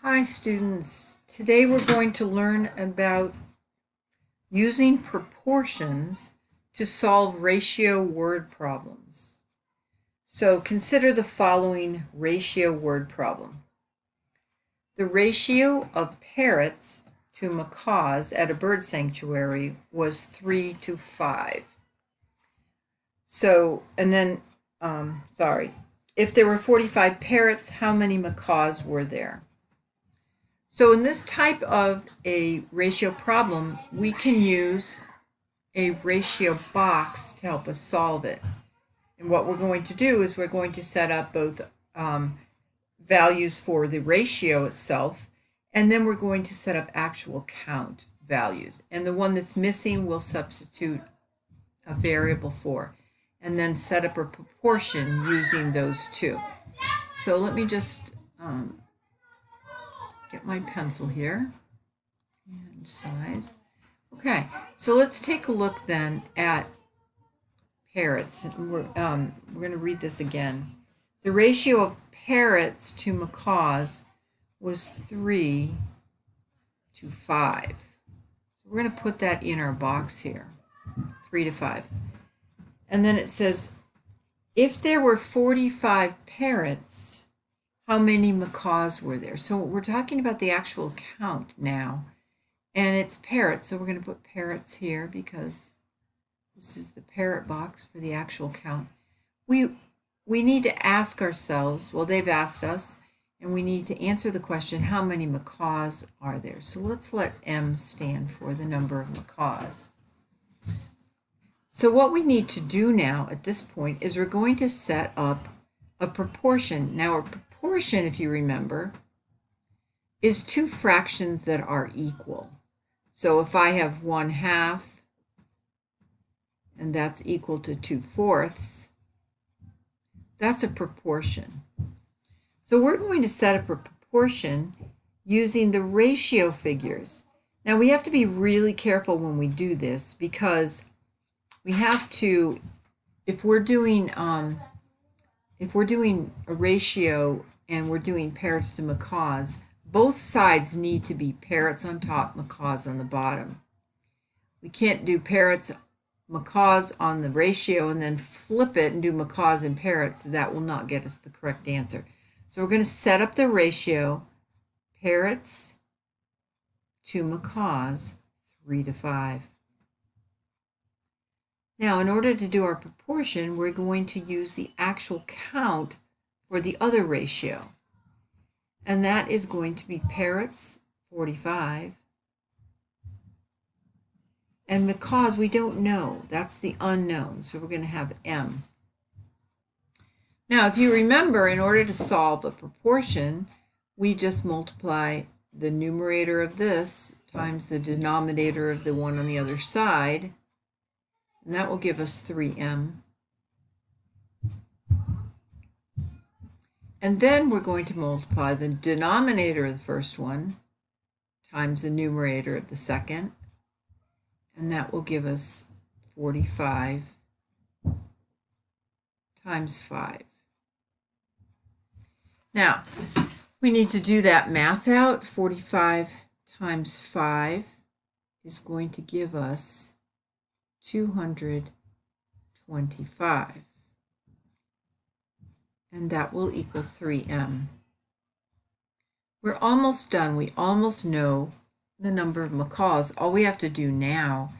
Hi students, today we're going to learn about using proportions to solve ratio word problems. So consider the following ratio word problem. The ratio of parrots to macaws at a bird sanctuary was 3 to 5. So, and then, if there were 45 parrots, how many macaws were there? So in this type of a ratio problem, we can use a ratio box to help us solve it. And what we're going to do is we're going to set up both values for the ratio itself, and then we're going to set up actual count values. And the one that's missing we'll substitute a variable for, and then set up a proportion using those two. So let me just get my pencil here and size. Okay, so let's take a look then at parrots. We're going to read this again. The ratio of parrots to macaws was 3 to 5. So we're going to put that in our box here, 3 to 5. And then it says, if there were 45 parrots, how many macaws were there? So we're talking about the actual count now. And it's parrots, so we're going to put parrots here because this is the parrot box for the actual count. We need to ask ourselves, well, they've asked us, and we need to answer the question, how many macaws are there? So let's let M stand for the number of macaws. So what we need to do now at this point is we're going to set up a proportion. Now a proportion, if you remember, is two fractions that are equal. So if I have 1/2, and that's equal to 2/4, that's a proportion. So we're going to set up a proportion using the ratio figures. Now we have to be really careful when we do this because we have to, if we're doing a ratio and we're doing parrots to macaws, both sides need to be parrots on top, macaws on the bottom. We can't do parrots, macaws on the ratio and then flip it and do macaws and parrots. That will not get us the correct answer. So we're going to set up the ratio parrots to macaws 3 to 5. Now, in order to do our proportion, we're going to use the actual count for the other ratio. And that is going to be parrots, 45. And macaws, we don't know. That's the unknown. So we're going to have M. Now, if you remember, in order to solve a proportion, we just multiply the numerator of this times the denominator of the one on the other side. And that will give us 3M. And then we're going to multiply the denominator of the first one times the numerator of the second. And that will give us 45 times 5. Now, we need to do that math out. 45 times 5 is going to give us 225. And that will equal 3M. We're almost done. We almost know the number of macaws. All we have to do now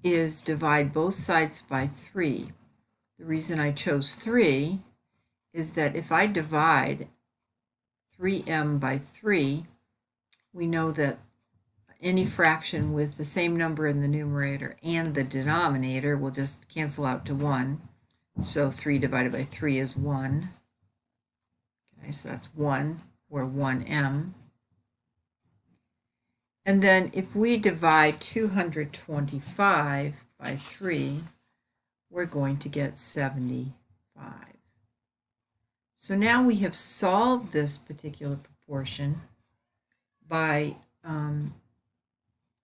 is divide both sides by 3. The reason I chose 3 is that if I divide 3M by 3, we know that any fraction with the same number in the numerator and the denominator will just cancel out to 1. So 3 divided by 3 is 1. Okay, so that's 1, or 1M. And then if we divide 225 by 3, we're going to get 75. So now we have solved this particular proportion by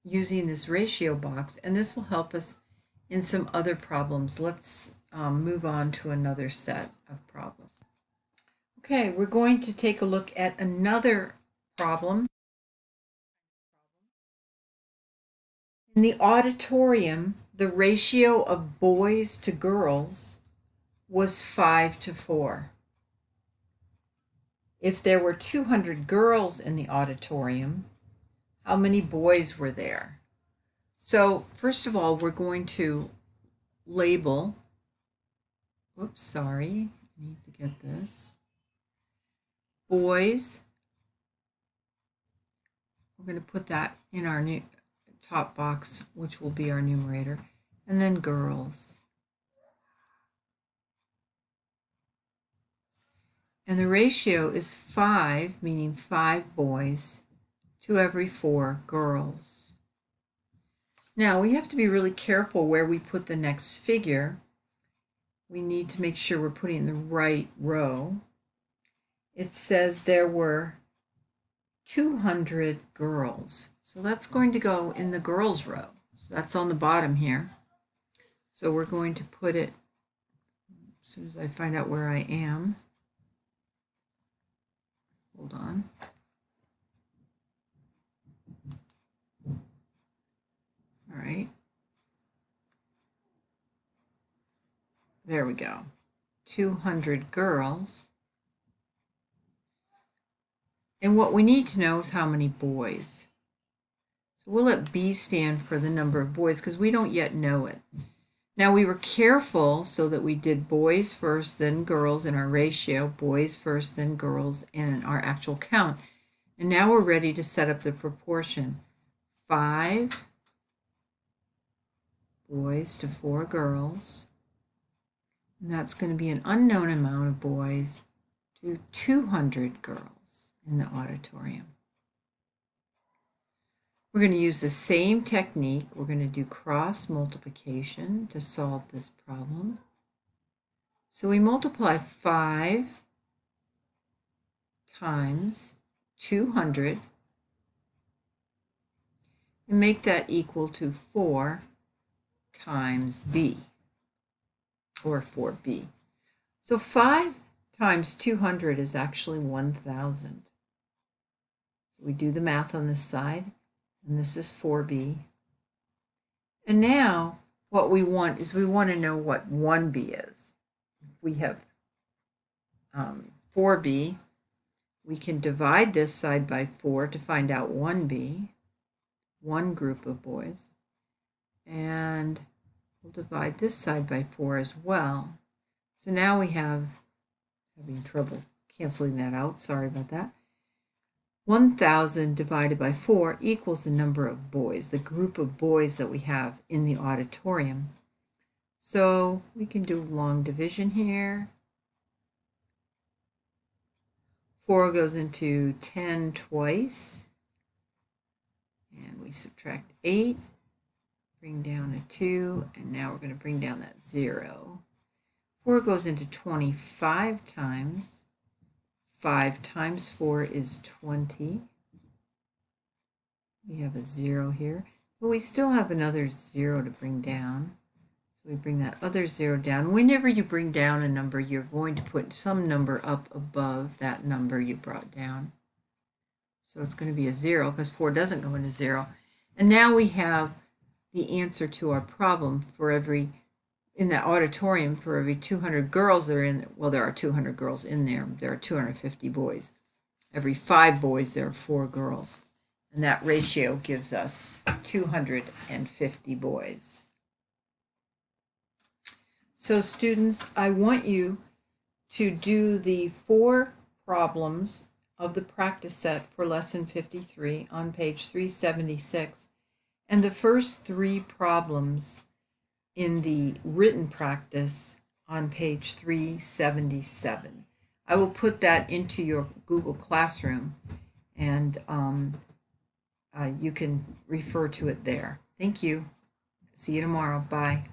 using this ratio box, and this will help us in some other problems. Let's move on to another set of problems. Okay, we're going to take a look at another problem. In the auditorium, the ratio of boys to girls was 5-4. If there were 200 girls in the auditorium, how many boys were there? So first of all, we're going to label, whoops, sorry, I need to get this. Boys, we're going to put that in our new top box, which will be our numerator, and then girls. And the ratio is 5, meaning 5 boys to every 4 girls. Now we have to be really careful where we put the next figure. We need to make sure we're putting the right row. It says there were 200 girls. So that's going to go in the girls row. So that's on the bottom here. So we're going to put it as soon as I find out where I am. Hold on. All right. There we go. 200 girls. And what we need to know is how many boys. So we'll let B stand for the number of boys because we don't yet know it. Now we were careful so that we did boys first, then girls in our ratio, boys first, then girls in our actual count. And now we're ready to set up the proportion. 5 boys to 4 girls. And that's going to be an unknown amount of boys to 200 girls in the auditorium. We're going to use the same technique. We're going to do cross multiplication to solve this problem. So we multiply 5 times 200 and make that equal to 4 times B, or 4B. So 5 times 200 is actually 1,000. So we do the math on this side, and this is 4B. And now what we want is we want to know what 1B is. We have 4B. We can divide this side by 4 to find out 1B, one group of boys. And we'll divide this side by 4 as well. So now we have, having trouble canceling that out, sorry about that. 1,000 divided by 4 equals the number of boys, the group of boys that we have in the auditorium. So we can do long division here. 4 goes into 10 twice. And we subtract 8, bring down a 2, and now we're going to bring down that 0. 4 goes into 25 times. 5 times 4 is 20. We have a 0 here, but we still have another 0 to bring down. So we bring that other 0 down. Whenever you bring down a number, you're going to put some number up above that number you brought down. So it's going to be a 0 because 4 doesn't go into 0. And now we have the answer to our problem for every, in the auditorium, for every 200 girls that are in, well, there are 200 girls in there. There are 250 boys. Every 5 boys, there are 4 girls. And that ratio gives us 250 boys. So students, I want you to do the 4 problems of the practice set for lesson 53 on page 376, and the first 3 problems in the written practice on page 377. I will put that into your Google Classroom, and you can refer to it there. Thank you. See you tomorrow. Bye.